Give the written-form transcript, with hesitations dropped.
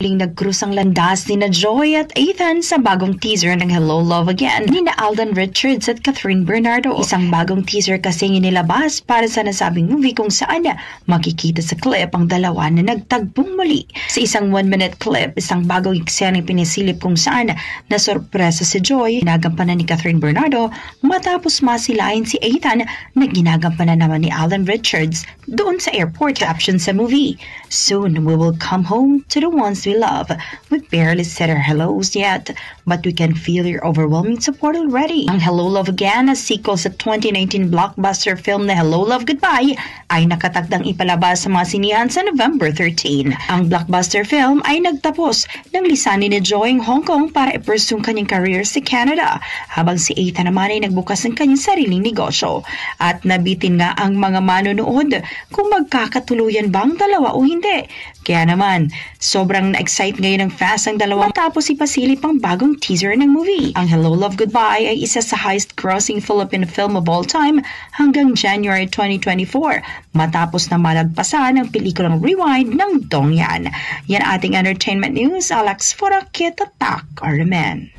Nagkrus ang landas ni na Joy at Ethan sa bagong teaser ng Hello Love Again ni na Alden Richards at Catherine Bernardo. Isang bagong teaser kasi inilabas para sa nasabing movie kung saan makikita sa clip ang dalawa na nagtagpong muli. Sa isang 1-minute clip, isang bagong eksenang pinisilip kung saan nasorpresa si Joy, ginagampanan ni Catherine Bernardo matapos masilayan si Ethan na ginagampanan naman ni Alden Richards doon sa airport. Caption sa movie, "Soon we will come home to the ones we love. We barely said our hellos yet, but we can feel your overwhelming support already." Ang Hello Love Again, na sequel sa 2019 blockbuster film na Hello Love Goodbye, ay nakatakdang ipalabas sa mga sinihan sa November 13. Ang blockbuster film ay nagtapos ng lisanin ni Joy ang Hong Kong para i-pursue kanyang career sa Canada, habang si Ethan naman ay nagbukas ng kanyang sariling negosyo. At nabitin nga ang mga manonood kung magkakatuluyan ba ang dalawa o hindi. Kaya naman, sobrang na-excite ngayon ng fans ang dalawa matapos ipasilip ang bagong teaser ng movie. Ang Hello Love Goodbye ay isa sa highest-grossing Philippine film of all time hanggang January 2024 matapos na malagpasan ang pelikulang Rewind ng Dong Yan. Yan ating entertainment news. Alex Forakit at Tak Armen.